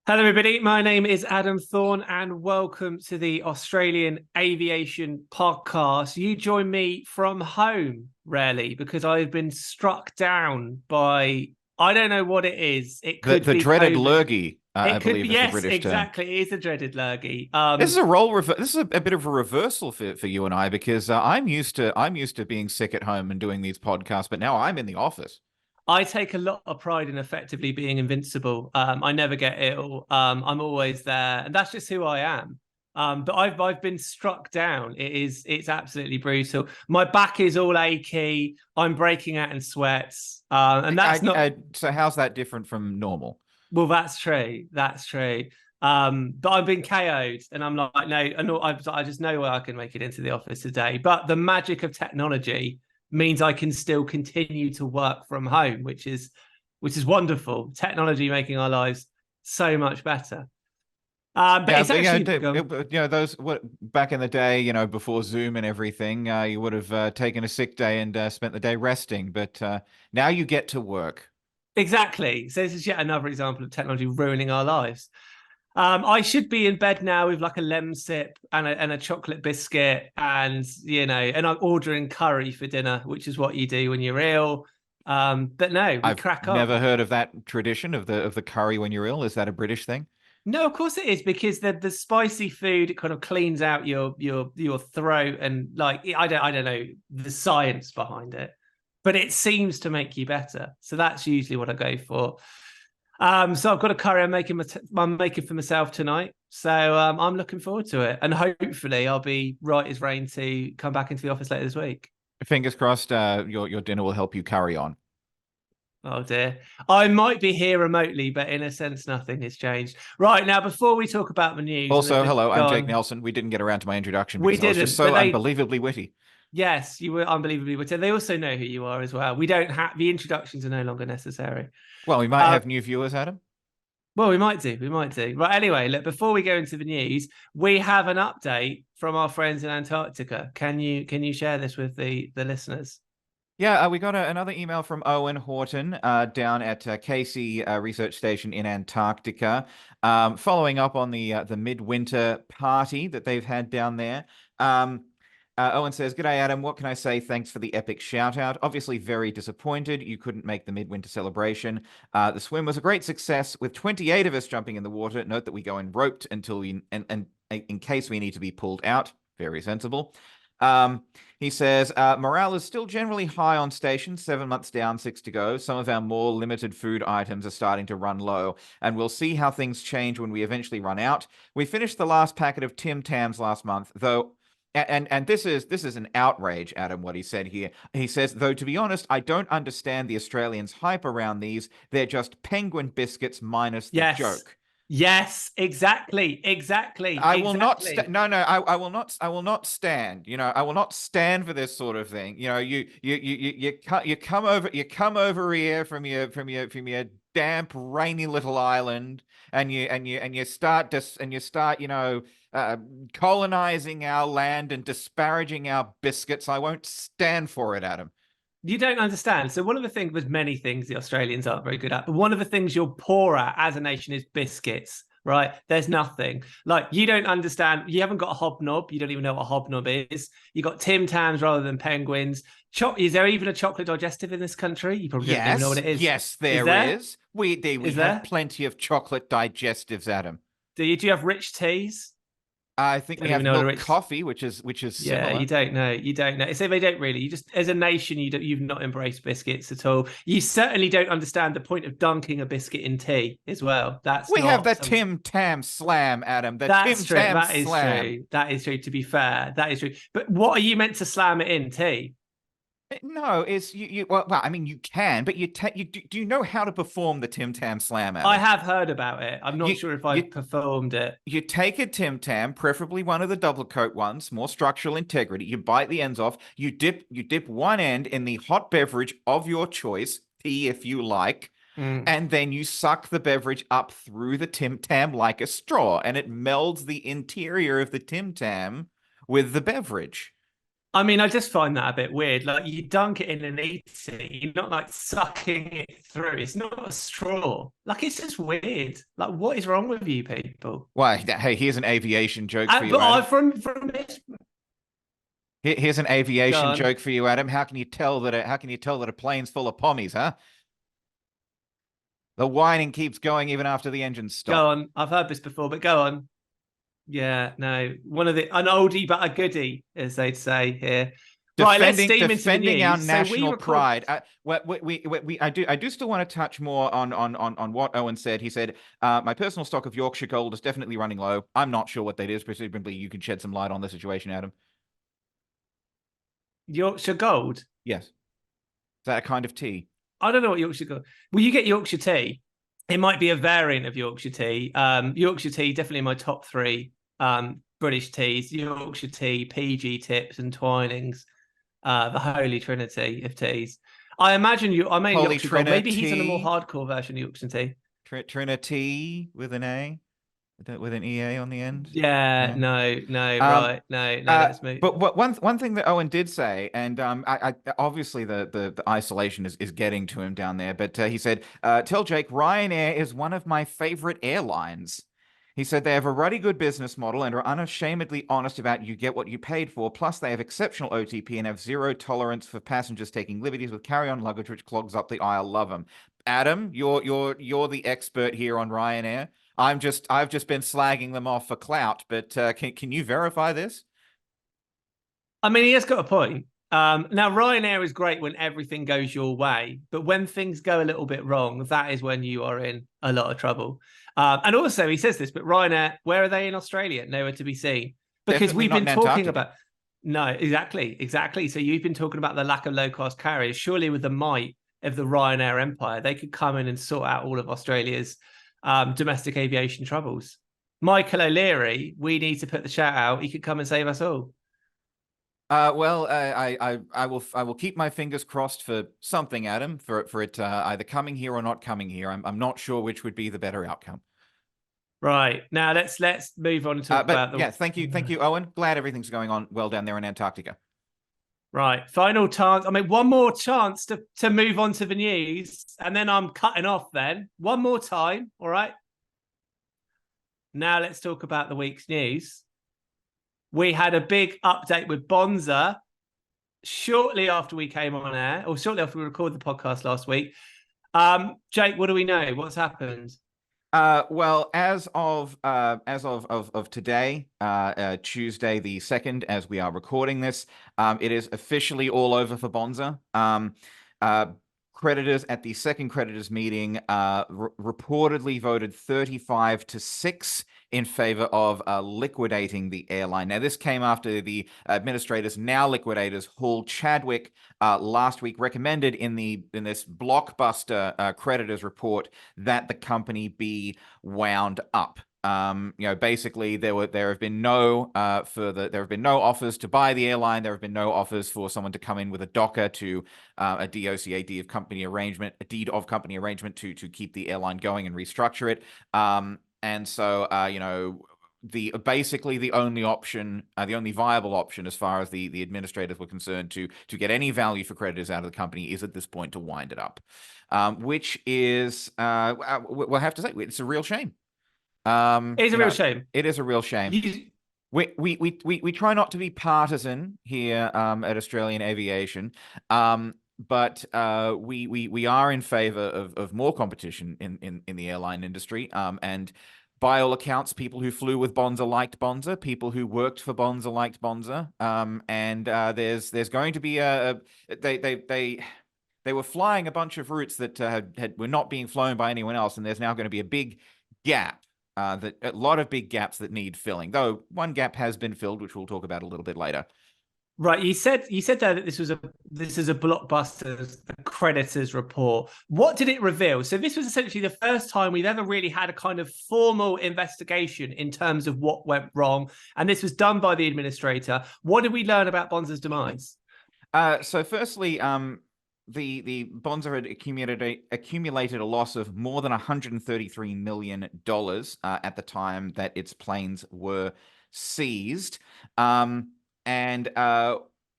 Hello, everybody. My name is Adam Thorne, and welcome to the Australian Aviation Podcast. You join me from home, rarely, because I've been struck down by, I don't know what it is. It The could the be dreaded COVID. lurgy, It I could be, believe, is the yes, British term. exactly. It is a dreaded lurgy. This is a role this is a bit of a reversal for you and I because I'm used to being sick at home and doing these podcasts, but now I'm in the office. I take a lot of pride in effectively being invincible. I never get ill. I'm always there, and that's just who I am. But I've been struck down. It's absolutely brutal. My back is all achy. I'm breaking out in sweats, and that's not. So how's that different from normal? Well, that's true. That's true. But I've been KO'd, and I'm like, no, I just know I can make it into the office today. But the magic of technology means I can still continue to work from home, which is wonderful. Technology making our lives so much better. But Yeah, it's but, actually those what back in the day, before Zoom and everything, you would have taken a sick day and spent the day resting, but now you get to work. exactly. So this is yet another example of technology ruining our lives. I should be in bed now with like a lem sip and a chocolate biscuit, and I'm ordering curry for dinner, which is what you do when you're ill. But no, we I've crack on. never heard of that tradition of the curry when you're ill. Is that a British thing? No, of course it is because the spicy food, it kind of cleans out your throat, and like I don't know the science behind it, but it seems to make you better. So that's usually what I go for. So I've got a curry I'm making for myself tonight. So I'm looking forward to it, and hopefully I'll be right as rain to come back into the office later this week. Fingers crossed, your dinner will help you carry on. Oh dear. I might be here remotely, but in a sense, nothing has changed. Right now, before we talk about the news Also, that's hello, I'm Jake gone, Nelson. We didn't get around to my introduction we because I was just didn't, but so they, unbelievably witty. yes, you were unbelievably witty. They also know who you are as well. We don't have the introductions are no longer necessary. Well, we might Um, have new viewers, Adam. well, we might do. We might do. Right. Anyway, look, before we go into the news, we have an update from our friends in Antarctica. Can you share this with the listeners? Yeah, we got another email from Owen Horton down at Casey Research Station in Antarctica, following up on the midwinter party that they've had down there. Owen says, "G'day, Adam. What can I say? Thanks for the epic shout out. Obviously, very disappointed you couldn't make the midwinter celebration. The swim was a great success with 28 of us jumping in the water. Note that we go in roped until we and in case we need to be pulled out. Very sensible." He says, morale is still generally high on station, 7 months down, six to go. Some of our more limited food items are starting to run low, and we'll see how things change when we eventually run out. We finished the last packet of Tim Tams last month, though. And this is an outrage, Adam, what he said here. He says, though, to be honest, I don't understand the Australians' hype around these. They're just penguin biscuits minus the Yes. joke. Yes, exactly. Exactly. I will not Exactly. no, I will not. I will not stand. I will not stand for this sort of thing. You come over here from your damp, rainy little island, and you start colonizing our land and disparaging our biscuits. I won't stand for it, Adam. You don't understand. So one of the things, there's many things the Australians aren't very good at, but one of the things you're poor at as a nation is biscuits, right? There's nothing. Like you don't understand. You haven't got a hobnob. You don't even know what a hobnob is. You got Tim Tams rather than penguins. Is there even a chocolate digestive in this country? You probably don't even know what Yes, it is. yes, Is there there? is. We Is have there? plenty of chocolate digestives, Adam. Do you have rich teas? I think we Don't even have know what a milk rich. coffee, which is Yeah, you similar. don't know. You don't know. So they don't really. You just, as a nation, you've not embraced biscuits at all. You certainly don't understand the point of dunking a biscuit in tea as well. That's We have not the some. Tim Tam Slam, Adam. The That's Tim true. Tam That is Slam. true. That is true. To be fair, that is true. But what are you meant to slam it in tea? No, it's well, I mean, you can, but do you know how to perform the Tim Tam Slam, I Adam? have heard about it. I'm not You sure if you I've performed it. you take a Tim Tam, preferably one of the double coat ones, more structural integrity. You bite the ends off. You dip one end in the hot beverage of your choice, tea if you like, Mm. and then you suck the beverage up through the Tim Tam like a straw, and it melds the interior of the Tim Tam with the beverage. I mean, I just find that a bit weird. Like you dunk it in and eat it. You're not like sucking it through. It's not a straw. Like it's just weird. Like what is wrong with you people? Why? Hey, here's an aviation joke for you, But I Adam. from this. Here's an Go aviation on, joke for you, Adam. How can you tell that a plane's full of pommies, huh? The whining keeps going even after the engines go stop. on. I've heard this before, but go on. Yeah, no, an oldie but a goodie, as they'd say here. Right, let's steam into the Defending our news. So we national record. pride. I do still want to touch more on what Owen said. He said, my personal stock of Yorkshire Gold is definitely running low. I'm not sure what that is. Presumably, you can shed some light on the situation, Adam. Yorkshire Gold. Yes. Is that a kind of tea? I don't know what Yorkshire Gold. Well, you get Yorkshire tea. It might be a variant of Yorkshire tea. Yorkshire tea definitely my top three British teas: Yorkshire tea, PG tips, and Twinings. The holy trinity of teas. I imagine you. I mean Holy Yorkshire Gold. Maybe he's on a more Trinity. hardcore version of Yorkshire tea. Trinity with an A, with an EA on the end. Yeah, Yeah. no, no, Um, right, no, no. Let's move. but one thing that Owen did say, and I obviously the isolation is getting to him down there, but he said, "Tell Jake, Ryanair is one of my favorite airlines." He said they have a ruddy good business model and are unashamedly honest about you get what you paid for. Plus, they have exceptional OTP and have zero tolerance for passengers taking liberties with carry-on luggage, which clogs up the aisle. Love them. Adam, you're the expert here on Ryanair. I've just been slagging them off for clout, but can you verify this? I mean, he has got a point. Now, Ryanair is great when everything goes your way, but when things go a little bit wrong, that is when you are in a lot of trouble. And also, he says this, but Ryanair, where are they in Australia? Nowhere to be seen. Because Definitely we've not been in talking Antarctica. about, no, exactly, exactly. So you've been talking about the lack of low cost carriers. Surely, with the might of the Ryanair empire, they could come in and sort out all of Australia's domestic aviation troubles. Michael O'Leary, we need to put the shout out. He could come and save us all. Well, I will keep my fingers crossed for something, Adam, for it either coming here or not coming here. I'm not sure which would be the better outcome. Right. Now let's move on and talk But about yeah, the thank you, Owen. Glad everything's going on well down there in Antarctica. right. Final chance. I mean, one more chance to move on to the news, and then I'm cutting off then. One more time. All right. Now let's talk about the week's news. We had a big update with Bonza shortly after we came on air, or shortly after we recorded the podcast last week. Jake, what do we know? What's happened? Well, as of today, Tuesday the 2nd, as we are recording this, it is officially all over for Bonza. Uh, Creditors at the second creditors meeting reportedly voted 35-6 in favor of liquidating the airline. Now, this came after the administrators, now liquidators, Hall Chadwick, last week recommended in this blockbuster creditors report that the company be wound up. Basically there have been no offers to buy the airline. There have been no offers for someone to come in with a DOCA to a DOC, a deed of company arrangement, to keep the airline going and restructure it. And so the only option, the only viable option as far as the administrators were concerned to get any value for creditors out of the company is at this point to wind it up, which is we'll have to say it's a real shame. It's a real shame. It is a real shame. We try not to be partisan here at Australian Aviation, but we are in favor of more competition in the airline industry. And by all accounts, people who flew with Bonza liked Bonza. People who worked for Bonza liked Bonza. And there's going to be they were flying a bunch of routes that were not being flown by anyone else, and there's now going to be a big gap. A lot of big gaps that need filling, though one gap has been filled, which we'll talk about a little bit later. Right, you said there that this is a blockbuster, the creditors report. What did it reveal? So this was essentially the first time we've ever really had a kind of formal investigation in terms of what went wrong, and this was done by the administrator. What did we learn about Bonza's demise? So firstly, the Bonza had accumulated a loss of more than $133 million at the time that its planes were seized. And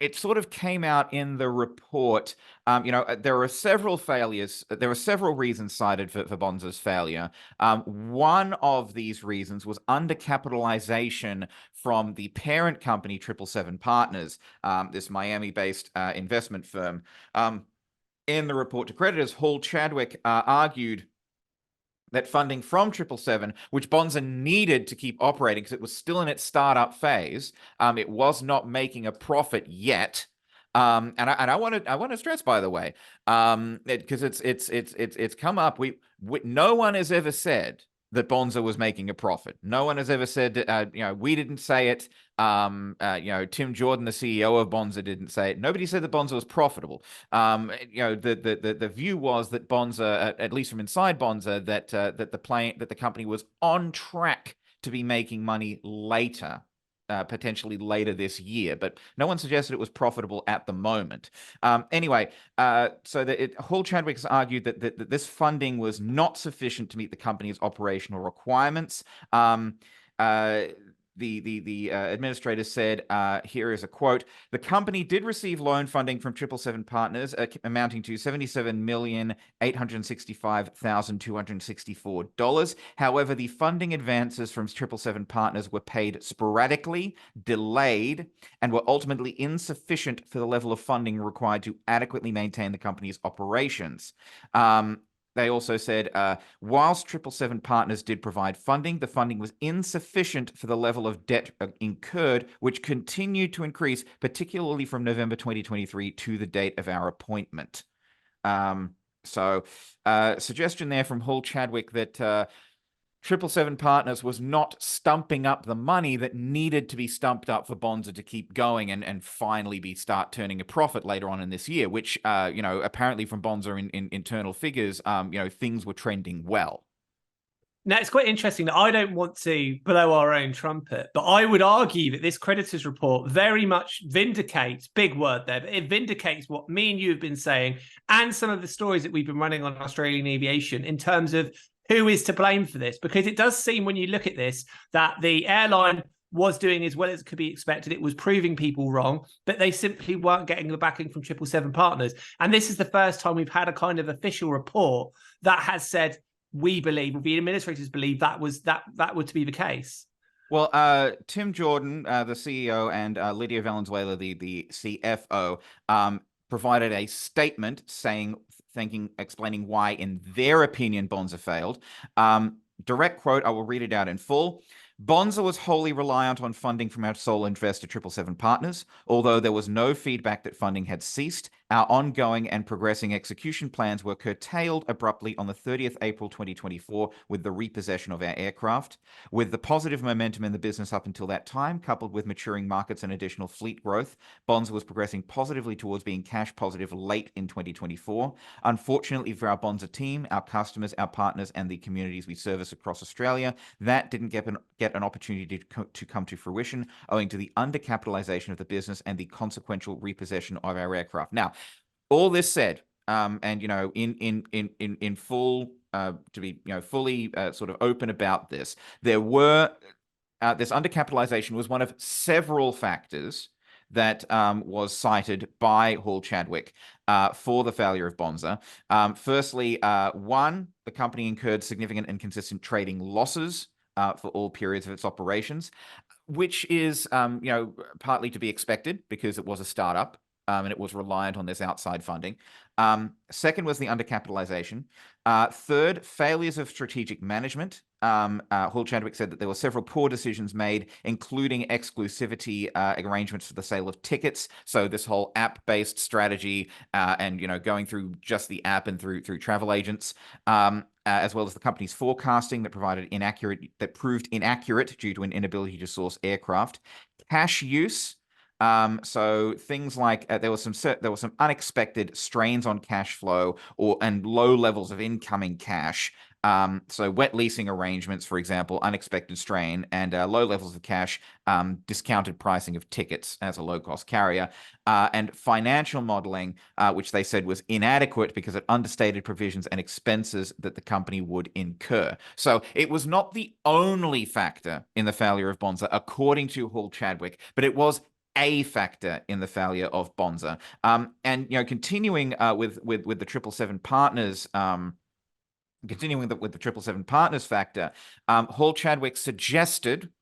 it sort of came out in the report. There were several failures. There were several reasons cited for Bonza's failure. One of these reasons was undercapitalization from the parent company, 777 Partners, this Miami-based investment firm. In the report to creditors, Hall Chadwick argued that funding from 777, which Bonza needed to keep operating because it was still in its startup phase, it was not making a profit yet. And I want to stress, by the way, because it's come up. No one has ever said that Bonza was making a profit. No one has ever said, we didn't say it. Tim Jordan, the CEO of Bonza, didn't say it. Nobody said that Bonza was profitable. The view was that Bonza, at least from inside Bonza, that the company was on track to be making money later. Potentially later this year, but no one suggested it was profitable at the moment. Hall Chadwick has argued that this funding was not sufficient to meet the company's operational requirements. The administrator said, here is a quote: "The company did receive loan funding from 777 Partners amounting to $77,865,264. However, the funding advances from 777 Partners were paid sporadically, delayed, and were ultimately insufficient for the level of funding required to adequately maintain the company's operations." They also said, whilst 777 Partners did provide funding, the funding was insufficient for the level of debt incurred, which continued to increase, particularly from November 2023 to the date of our appointment. Suggestion there from Hall Chadwick that 777 Partners was not stumping up the money that needed to be stumped up for Bonza to keep going and finally start turning a profit later on in this year, which, apparently from Bonza in internal figures, things were trending well. Now, it's quite interesting that I don't want to blow our own trumpet, but I would argue that this creditors report very much vindicates, big word there, but it vindicates what me and you have been saying and some of the stories that we've been running on Australian aviation in terms of who is to blame for this? Because it does seem when you look at this that the airline was doing as well as could be expected. It was proving people wrong, but they simply weren't getting the backing from 777 Partners. And this is the first time we've had a kind of official report that has said, we believe, or the administrators believe that was to be the case. Well, Tim Jordan, the CEO, and Lydia Valenzuela, the CFO, provided a statement explaining why, in their opinion, Bonza failed. Direct quote, I will read it out in full. "Bonza was wholly reliant on funding from our sole investor, 777 Partners. Although there was no feedback that funding had ceased, our ongoing and progressing execution plans were curtailed abruptly on the 30th April 2024 with the repossession of our aircraft. With the positive momentum in the business up until that time, coupled with maturing markets and additional fleet growth, Bonza was progressing positively towards being cash positive late in 2024. Unfortunately for our Bonza team, our customers, our partners, and the communities we service across Australia, that didn't get an opportunity to come to fruition owing to the undercapitalization of the business and the consequential repossession of our aircraft." Now, all this said, and in full, to be fully sort of open about this, there were this undercapitalization was one of several factors that was cited by Hall Chadwick for the failure of Bonza. Firstly, one, the company incurred significant and consistent trading losses for all periods of its operations, which is partly to be expected because it was a startup. And it was reliant on this outside funding. Second was the undercapitalization. Third, failures of strategic management. Hall Chadwick said that there were several poor decisions made, including exclusivity arrangements for the sale of tickets. So this whole app-based strategy and going through just the app and through travel agents, as well as the company's forecasting that proved inaccurate due to an inability to source aircraft. Cash use. So things like there was some unexpected strains on cash flow and low levels of incoming cash. So wet leasing arrangements, for example, unexpected strain, and low levels of cash, discounted pricing of tickets as a low-cost carrier, and financial modeling, which they said was inadequate because it understated provisions and expenses that the company would incur. So it was not the only factor in the failure of Bonza, according to Hall Chadwick, but it was a factor in the failure of Bonza. And continuing with the 777 partners. Continuing with the 777 partners factor, Hall Chadwick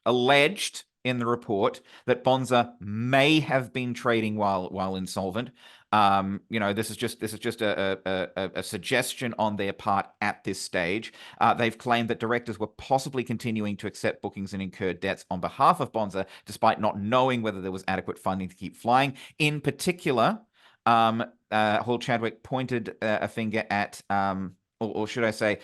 alleged in the report that Bonza may have been trading while insolvent. This is just a suggestion on their part at this stage. They've claimed that directors were possibly continuing to accept bookings and incurred debts on behalf of Bonza, despite not knowing whether there was adequate funding to keep flying. In particular, Hall Chadwick pointed a finger at, or should I say,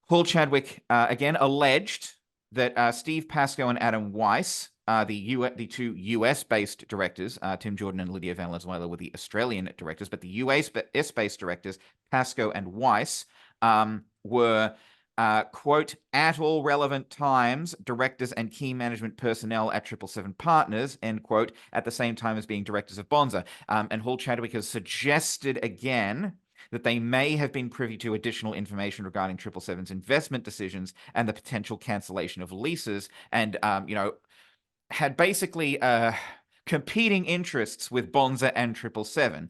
Hall Chadwick again alleged that Steve Pascoe and Adam Weiss, the two US-based directors, Tim Jordan and Lydia Valenzuela, were the Australian directors, but the US-based directors, Pascoe and Weiss, were, quote, at all relevant times, directors and key management personnel at 777 Partners, end quote, at the same time as being directors of Bonza. And Hall Chadwick has suggested again that they may have been privy to additional information regarding 777's investment decisions and the potential cancellation of leases, and had basically competing interests with Bonza and 777.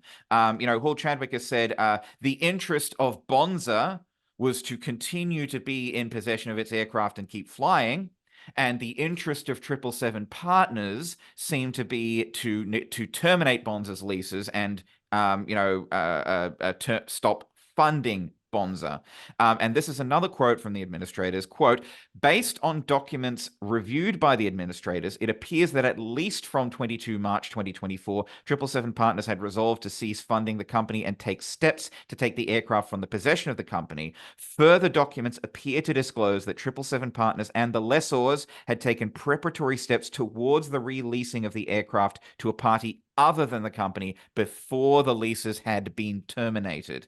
Hall Chadwick has said the interest of Bonza was to continue to be in possession of its aircraft and keep flying, and the interest of 777 Partners seemed to be to terminate Bonza's leases and stop funding Bonza. And this is another quote from the administrators, quote, based on documents reviewed by the administrators, it appears that at least from 22 March 2024, 777 Partners had resolved to cease funding the company and take steps to take the aircraft from the possession of the company. Further documents appear to disclose that 777 Partners and the lessors had taken preparatory steps towards the releasing of the aircraft to a party other than the company before the leases had been terminated.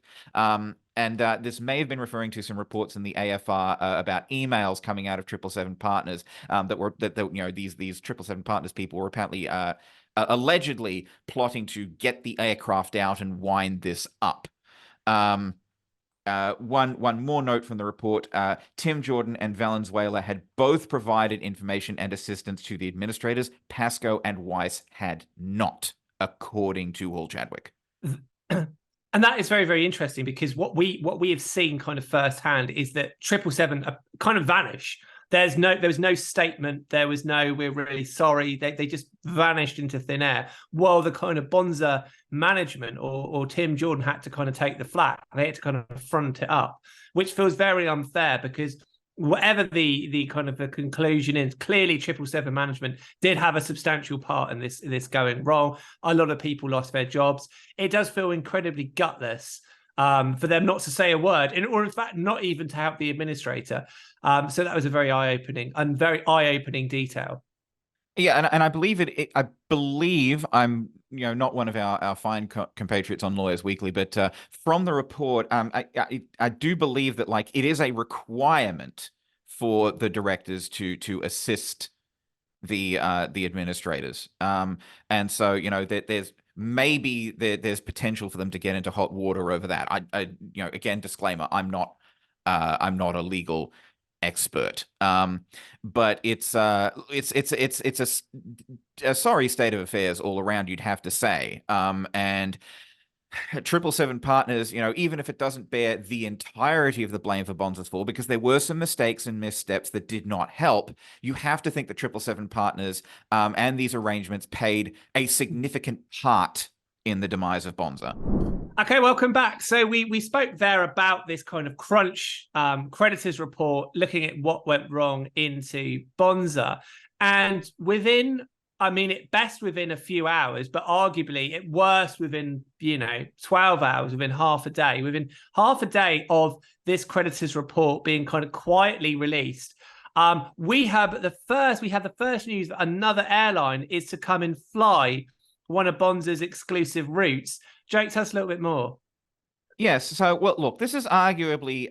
And this may have been referring to some reports in the AFR about emails coming out of 777 Partners that these 777 Partners people were apparently allegedly plotting to get the aircraft out and wind this up. One more note from the report: Tim Jordan and Valenzuela had both provided information and assistance to the administrators. Pascoe and Weiss had not, according to Hall Chadwick. And that is very, very interesting, because what we have seen kind of firsthand is that 777 kind of vanish. There was no statement. There was no, we're really sorry. They just vanished into thin air. While the kind of Bonza management or Tim Jordan had to kind of take the flak. They had to kind of front it up, which feels very unfair, because whatever the kind of the conclusion is, clearly 777 management did have a substantial part in this going wrong. A lot of people lost their jobs. It does feel incredibly gutless for them not to say a word, or in fact not even to help the administrator. So that was a very eye-opening detail. Yeah, and I believe I believe I'm not one of our fine compatriots on Lawyers Weekly, but from the report, I do believe that it is a requirement for the directors to assist the administrators, and so there's potential for them to get into hot water over that. I again, disclaimer: I'm not a legal expert, but it's a sorry state of affairs all around, you'd have to say. And 777 Partners, even if it doesn't bear the entirety of the blame for Bonza's fall, because there were some mistakes and missteps that did not help, you have to think that 777 Partners and these arrangements played a significant part in the demise of Bonza. Okay, welcome back. So we spoke there about this kind of crunch creditors report, looking at what went wrong into Bonza, and within a few hours, but arguably at worst within 12 hours, within half a day of this creditors report being kind of quietly released, we have the first news that another airline is to come and fly one of Bonza's exclusive routes. Jake, tell us a little bit more. Yes. So, well, look, this is arguably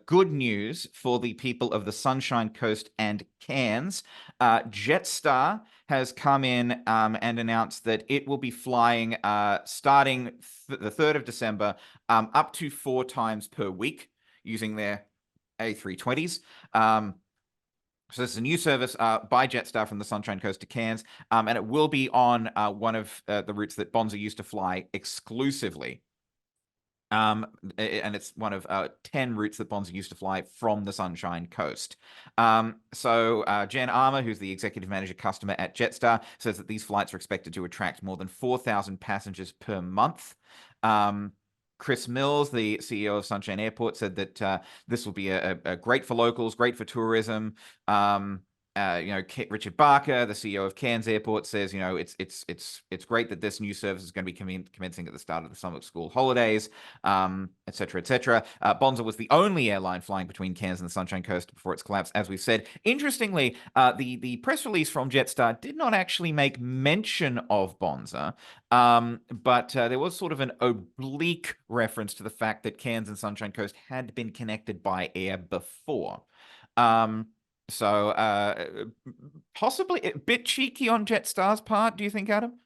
good news for the people of the Sunshine Coast and Cairns. Jetstar has come in and announced that it will be flying starting the 3rd of December up to 4 times per week using their A320s. So this is a new service by Jetstar from the Sunshine Coast to Cairns, and it will be on one of the routes that Bonza used to fly exclusively. And it's one of 10 routes that Bonza used to fly from the Sunshine Coast. So Jan Armour, who's the executive manager customer at Jetstar, says that these flights are expected to attract more than 4,000 passengers per month. Chris Mills, the CEO of Sunshine Airport, said that this will be a great for locals, great for tourism. Richard Barker, the CEO of Cairns Airport, says, it's great that this new service is going to be commencing at the start of the summer school holidays, et cetera, et cetera. Bonza was the only airline flying between Cairns and the Sunshine Coast before its collapse, as we've said. Interestingly, the press release from Jetstar did not actually make mention of Bonza, but there was sort of an oblique reference to the fact that Cairns and Sunshine Coast had been connected by air before. So possibly a bit cheeky on Jetstar's part, do you think, Adam?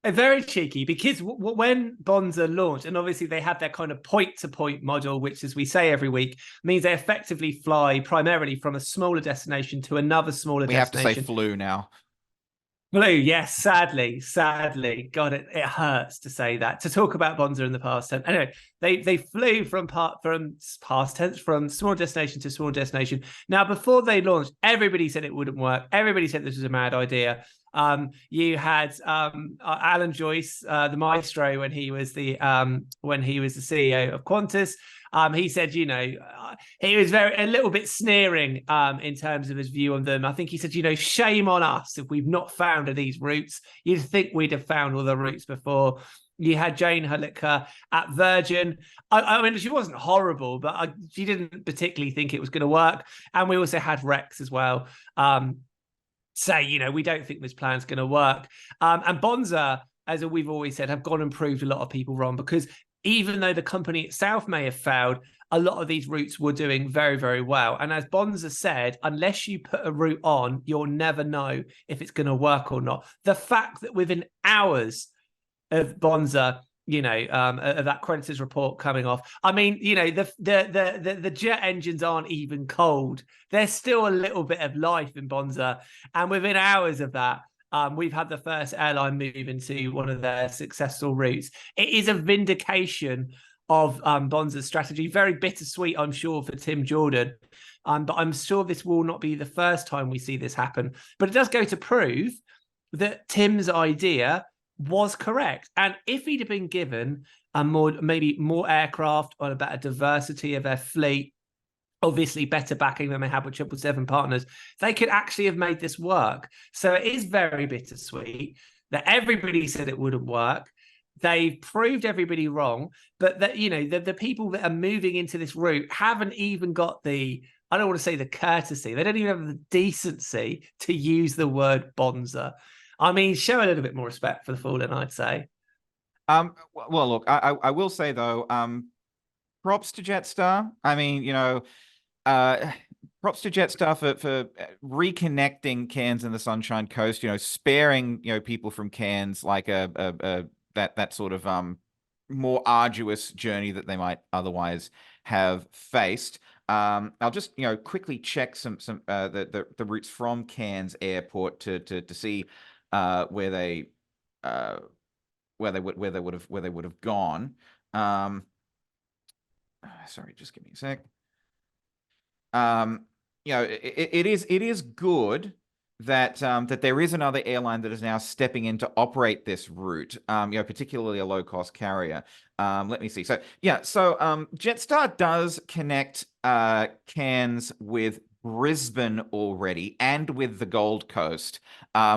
Very cheeky, because when Bonza launched, and obviously they have their kind of point-to-point model, which, as we say every week, means they effectively fly primarily from a smaller destination to another smaller destination. We have to say flew now. Flew, yes, sadly. God, it hurts to say that. To talk about Bonza in the past tense. Anyway, they flew from past tense, from small destination to small destination. Now, before they launched, everybody said it wouldn't work. Everybody said this was a mad idea. You had Alan Joyce, the maestro, when he was the CEO of Qantas. He said, he was a little bit sneering in terms of his view on them. I think he said, shame on us if we've not found these routes. You'd think we'd have found all the routes before. You had Jane Holicker at Virgin. I mean, she wasn't horrible, but she didn't particularly think it was going to work. And we also had Rex as well. Say, we don't think this plan's going to work. And Bonza, as we've always said, have gone and proved a lot of people wrong, because even though the company itself may have failed, a lot of these routes were doing very, very well. And as Bonza said, unless you put a route on, you'll never know if it's going to work or not. The fact that within hours of Bonza, of that creditors report coming off, I mean, the jet engines aren't even cold. There's still a little bit of life in Bonza. And within hours of that, we've had the first airline move into one of their successful routes. It is a vindication of Bonza's strategy. Very bittersweet, I'm sure, for Tim Jordan. But I'm sure this will not be the first time we see this happen. But it does go to prove that Tim's idea was correct. And if he'd have been given maybe more aircraft or a better diversity of their fleet, obviously better backing than they had with 777 partners, they could actually have made this work. So it is very bittersweet that everybody said it wouldn't work. They've proved everybody wrong, but that, the people that are moving into this route haven't even got I don't want to say the courtesy, they don't even have the decency to use the word Bonza. I mean, show a little bit more respect for the fallen, I'd say. Well, look, I will say, though, props to Jetstar. I mean, props to Jetstar for reconnecting Cairns and the Sunshine Coast, sparing, people from Cairns like that sort of more arduous journey that they might otherwise have faced. I'll just quickly check some the routes from Cairns Airport to see where they would have gone. Sorry, just give me a sec. It is good that that there is another airline that is now stepping in to operate this route, particularly a low-cost carrier. Let me see. So Jetstar does connect Cairns with Brisbane already, and with the Gold Coast,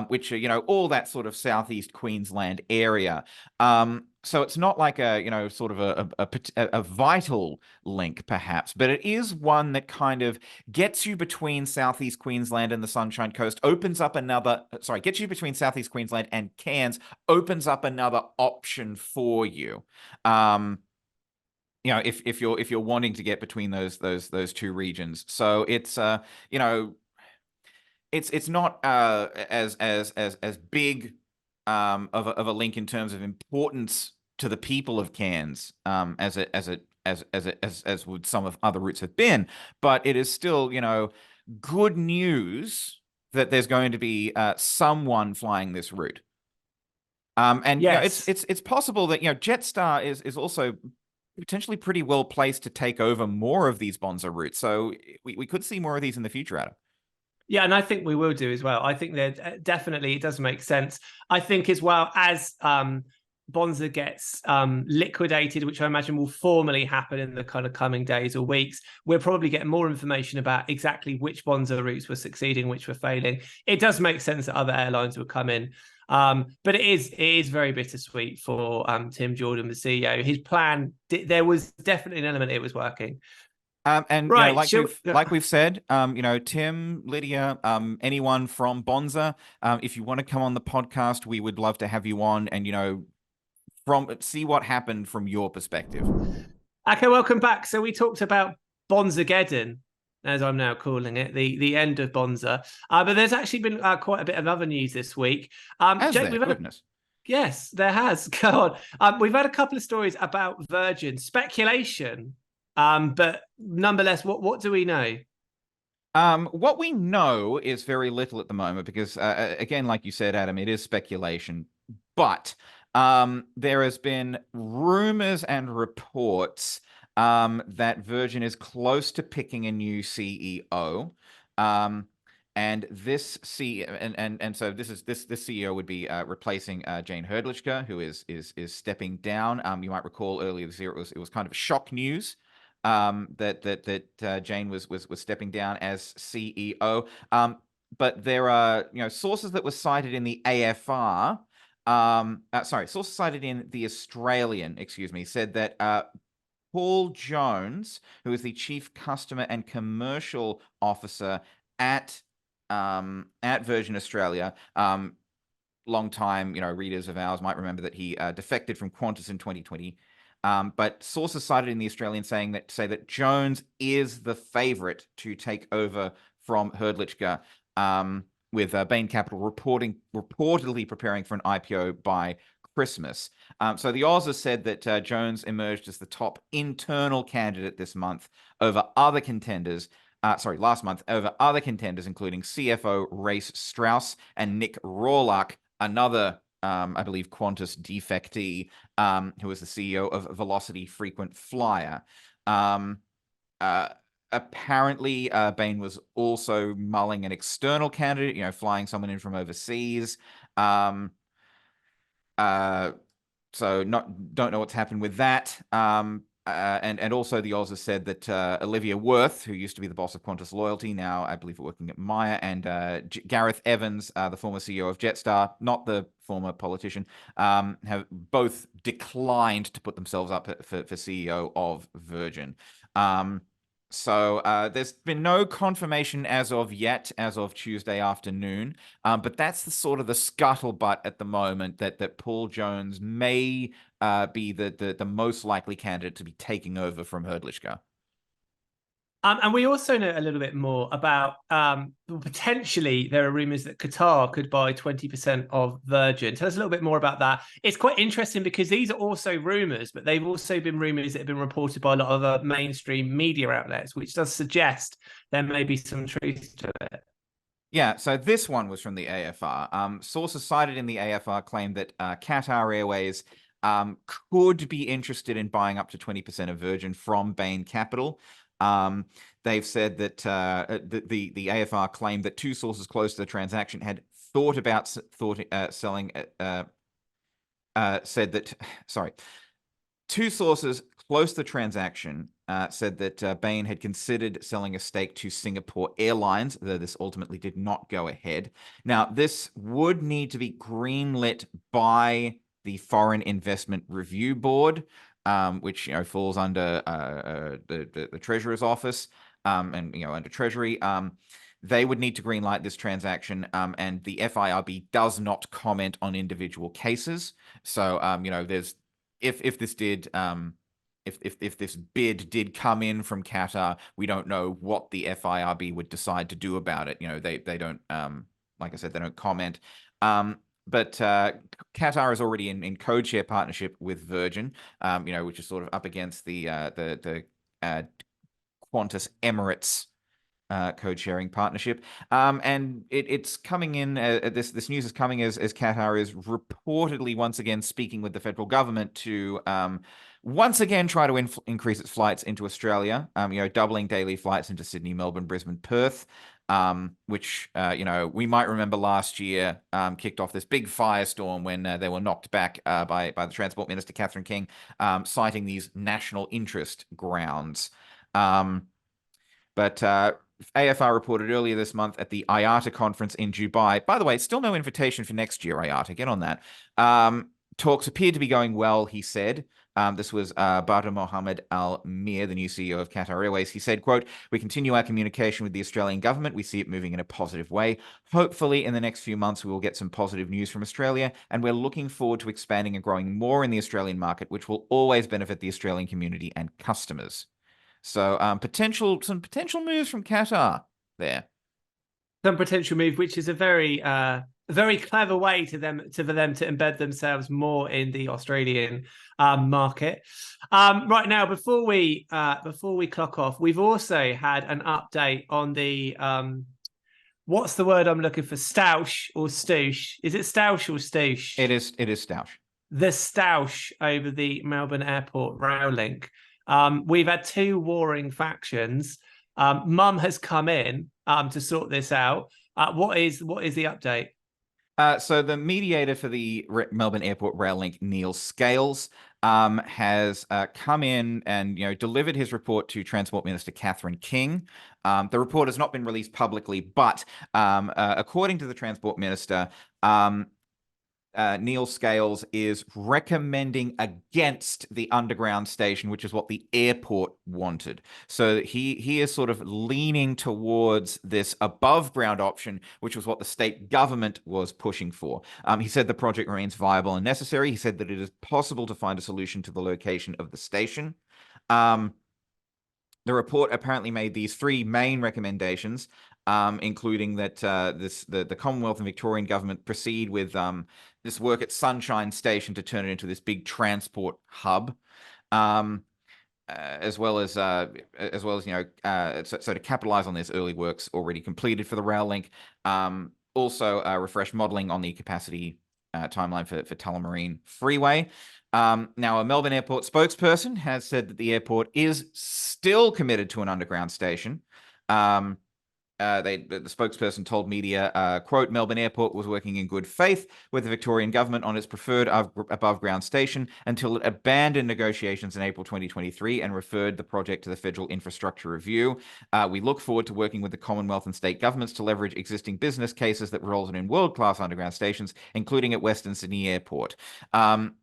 which are, all that sort of southeast Queensland area. So it's not like a, sort of a vital link, perhaps, but it is one that kind of gets you between southeast Queensland and the Sunshine Coast, gets you between southeast Queensland and Cairns, opens up another option for you. If you're wanting to get between those two regions. So it's it's not as big of a link in terms of importance to the people of Cairns as would some of other routes have been, but it is still good news that there's going to be someone flying this route. And Yes. it's possible that Jetstar is also potentially pretty well placed to take over more of these Bonza routes. So we could see more of these in the future, Adam. Yeah, and I think we will do as well. I think that definitely it does make sense. I think as well as Bonza gets liquidated, which I imagine will formally happen in the kind of coming days or weeks, we'll probably get more information about exactly which Bonza routes were succeeding, which were failing. It does make sense that other airlines would come in. But it is very bittersweet for Tim Jordan, the CEO. His plan, there was definitely an element it was working. And Right, like we've said, Tim, Lydia, anyone from Bonza, if you want to come on the podcast, we would love to have you on and see what happened from your perspective. Okay, welcome back. So we talked about Bonzageddon, as I'm now calling it, the end of Bonza. But there's actually been quite a bit of other news this week. Jake, Goodness. Yes, there has. Go on. We've had a couple of stories about Virgin speculation. But nonetheless, what do we know? What we know is very little at the moment because, again, like you said, Adam, it is speculation. But there has been rumors and reports that Virgin is close to picking a new CEO. And this so this CEO would be replacing Jane Hrdlicka, who is stepping down. You might recall earlier this year it was kind of shock news that Jane was stepping down as CEO. But there are sources that were cited in the AFR. Sources cited in the Australian, said that Paul Jones, who is the Chief Customer and Commercial Officer at Virgin Australia, long time readers of ours might remember that he defected from Qantas in 2020. But sources cited in the Australian say that Jones is the favourite to take over from Hrdlicka, with Bain Capital reportedly preparing for an IPO by Christmas. So the Oz has said that Jones emerged as the top internal candidate this month over other contenders. Last month over other contenders, including CFO Race Strauss and Nick Rawlach, another I believe Qantas defectee, who was the CEO of Velocity Frequent Flyer. Apparently, Bain was also mulling an external candidate, flying someone in from overseas. So don't know what's happened with that. And also the Oz has said that Olivia Worth, who used to be the boss of Qantas Loyalty, now I believe working at Maya, and Gareth Evans, the former CEO of Jetstar, not the former politician, have both declined to put themselves up for CEO of Virgin. So there's been no confirmation as of yet, as of Tuesday afternoon. But that's the sort of the scuttlebutt at the moment that Paul Jones may be the most likely candidate to be taking over from Hrdlicka. And we also know a little bit more about potentially there are rumors that Qatar could buy 20% of Virgin. Tell us a little bit more about that. It's quite interesting because these are also rumors, but they've also been rumors that have been reported by a lot of other mainstream media outlets, which does suggest there may be some truth to it. Yeah, so this one was from the AFR. Sources cited in the AFR claim that Qatar Airways could be interested in buying up to 20% of Virgin from Bain Capital. They've said that the AFR claimed that two sources close to the transaction had selling. Two sources close to the transaction said that Bain had considered selling a stake to Singapore Airlines, though this ultimately did not go ahead. Now, this would need to be greenlit by the Foreign Investment Review Board, which falls under the Treasurer's Office and under Treasury. They would need to greenlight this transaction, and the FIRB does not comment on individual cases. So there's if this did if this bid did come in from Qatar, we don't know what the FIRB would decide to do about it. They don't like I said, they don't comment. But Qatar is already in codeshare partnership with Virgin, which is sort of up against the Qantas Emirates code sharing partnership. And it's coming in. This news is coming as Qatar is reportedly once again speaking with the federal government to once again try to increase its flights into Australia. Doubling daily flights into Sydney, Melbourne, Brisbane, Perth. Which we might remember last year kicked off this big firestorm when they were knocked back by the Transport Minister Catherine King, citing these national interest grounds. But AFR reported earlier this month at the IATA conference in Dubai. By the way, still no invitation for next year, IATA. Get on that. Talks appear to be going well, he said. This was Badr Mohammed Al Mir, the new CEO of Qatar Airways. He said, quote, "We continue our communication with the Australian government. We see it moving in a positive way. Hopefully, in the next few months, we will get some positive news from Australia, and we're looking forward to expanding and growing more in the Australian market, which will always benefit the Australian community and customers." So some potential moves from Qatar there. Some potential move, which is a very clever way for them to embed themselves more in the Australian market. Right now, before we clock off, we've also had an update on the what's the word I'm looking for? Stoush or stoosh? Is it stoush or stoosh? It is stoush. The stoush over the Melbourne Airport rail link. We've had two warring factions. Mum has come in to sort this out. What is the update? So the mediator for the Melbourne Airport rail link, Neil Scales, has come in and delivered his report to Transport Minister Catherine King. The report has not been released publicly, but according to the Transport Minister, Neil Scales is recommending against the underground station, which is what the airport wanted. So he is sort of leaning towards this above ground option, which was what the state government was pushing for. He said the project remains viable and necessary. He said that it is possible to find a solution to the location of the station. The report apparently made these three main recommendations, including that the Commonwealth and Victorian government proceed with this work at Sunshine Station to turn it into this big transport hub, as well as so to capitalize on this early works already completed for the rail link. Also, refresh modelling on the capacity timeline for Tullamarine Freeway. Now, a Melbourne Airport spokesperson has said that the airport is still committed to an underground station. The spokesperson told media, quote, "Melbourne Airport was working in good faith with the Victorian government on its preferred above-ground station until it abandoned negotiations in April 2023 and referred the project to the Federal Infrastructure Review. We look forward to working with the Commonwealth and state governments to leverage existing business cases that resulted in world-class underground stations, including at Western Sydney Airport."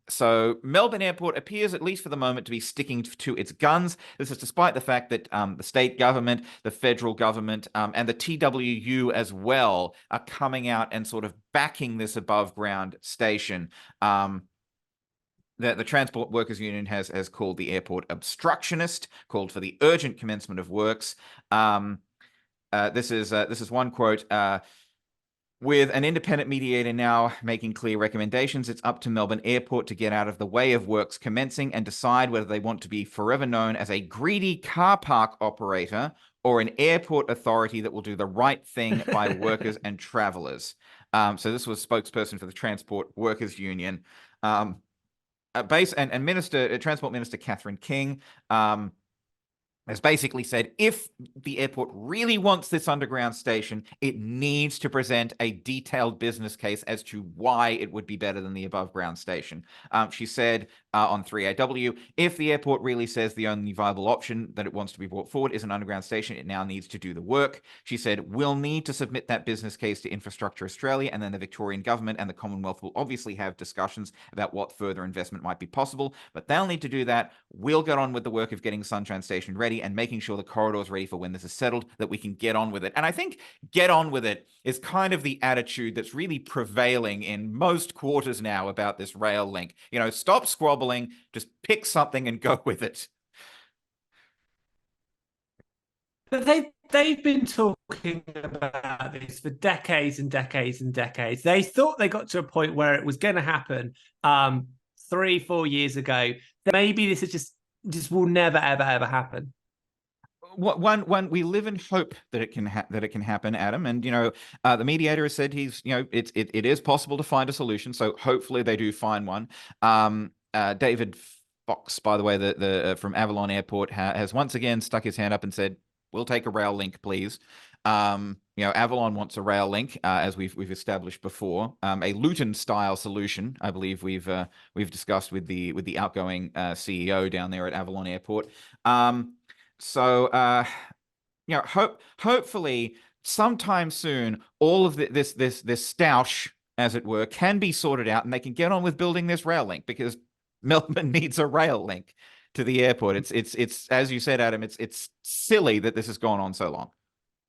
So Melbourne Airport appears, at least for the moment, to be sticking to its guns. This is despite the fact that the state government, the federal government, and the TWU as well are coming out and sort of backing this above ground station. The Transport Workers Union has called the airport obstructionist, called for the urgent commencement of works. This is one quote. With an independent mediator now making clear recommendations, it's up to Melbourne Airport to get out of the way of works commencing and decide whether they want to be forever known as a greedy car park operator or an airport authority that will do the right thing by workers and travelers. So this was spokesperson for the Transport Workers Union. Transport Minister Catherine King has basically said if the airport really wants this underground station, it needs to present a detailed business case as to why it would be better than the above ground station. She said on 3AW, if the airport really says the only viable option that it wants to be brought forward is an underground station, it now needs to do the work. She said, we'll need to submit that business case to Infrastructure Australia, and then the Victorian government and the Commonwealth will obviously have discussions about what further investment might be possible, but they'll need to do that. We'll get on with the work of getting Sunshine Station ready and making sure the corridor is ready for when this is settled, that we can get on with it. And I think get on with it is kind of the attitude that's really prevailing in most quarters now about this rail link. Stop squabbling, just pick something and go with it. But they've been talking about this for decades and decades and decades. They thought they got to a point where it was going to happen 3-4 years ago. Maybe this is just will never, ever, ever happen. one we live in hope that it can happen, Adam. And the mediator has said it is possible to find a solution. So hopefully they do find one. David Fox, by the way, the from Avalon Airport has once again stuck his hand up and said, "We'll take a rail link, please." Avalon wants a rail link, as we've established before. A Luton style solution, I believe we've discussed with the outgoing CEO down there at Avalon Airport. Hopefully sometime soon, all of this stoush, as it were, can be sorted out, and they can get on with building this rail link, because Melbourne needs a rail link to the airport. It's as you said, Adam. It's silly that this has gone on so long.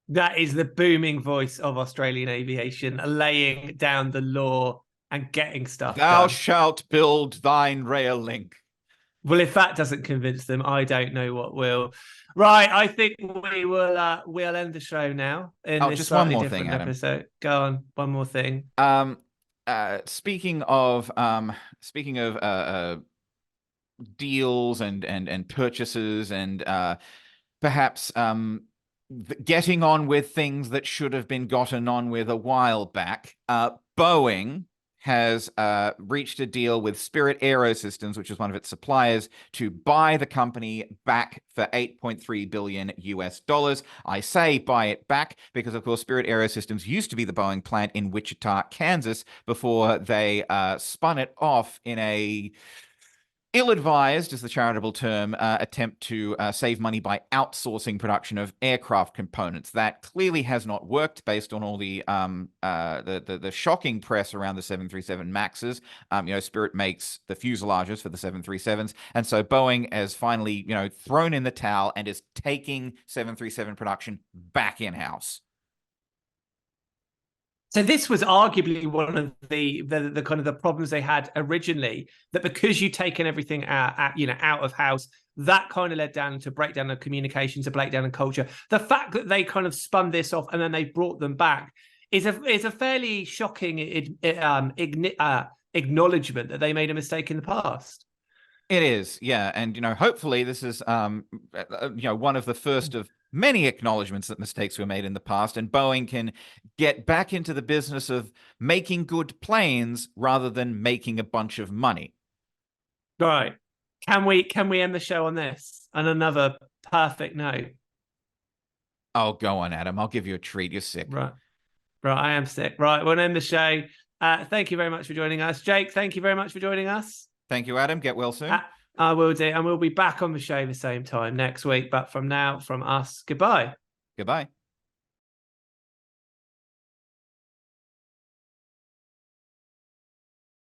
That is the booming voice of Australian aviation, laying down the law and getting stuff Thou done. shalt build thine rail link. Well, if that doesn't convince them, I don't know what will. Right, I think we'll end the show now in this just slightly one more different thing, Adam. episode. Go on, one more thing. Speaking of deals and purchases and perhaps getting on with things that should have been gotten on with a while back, Boeing has reached a deal with Spirit Aerosystems, which is one of its suppliers, to buy the company back for $8.3 billion US. I say buy it back because, of course, Spirit Aerosystems used to be the Boeing plant in Wichita, Kansas, before they spun it off in a ill-advised, is the charitable term, attempt to save money by outsourcing production of aircraft components. That clearly has not worked, based on all the shocking press around the 737 Maxes. Spirit makes the fuselages for the 737s, and so Boeing has finally, thrown in the towel and is taking 737 production back in-house. So this was arguably one of the kind of the problems they had originally, that because you'd taken everything out of house, that kind of led down to breakdown of communications, a breakdown of culture. The fact that they kind of spun this off and then they brought them back is a fairly shocking acknowledgement that they made a mistake in the past. It is, yeah, and hopefully this is one of the first of many acknowledgements that mistakes were made in the past, and Boeing can get back into the business of making good planes rather than making a bunch of money. Right. Can we end the show on this? On another perfect note. Oh, go on, Adam. I'll give you a treat. You're sick. Right. I am sick. Right. We'll end the show. Thank you very much for joining us. Jake, thank you very much for joining us. Thank you, Adam. Get well soon. I will do. And we'll be back on the show the same time next week. But from now, from us, goodbye. Goodbye.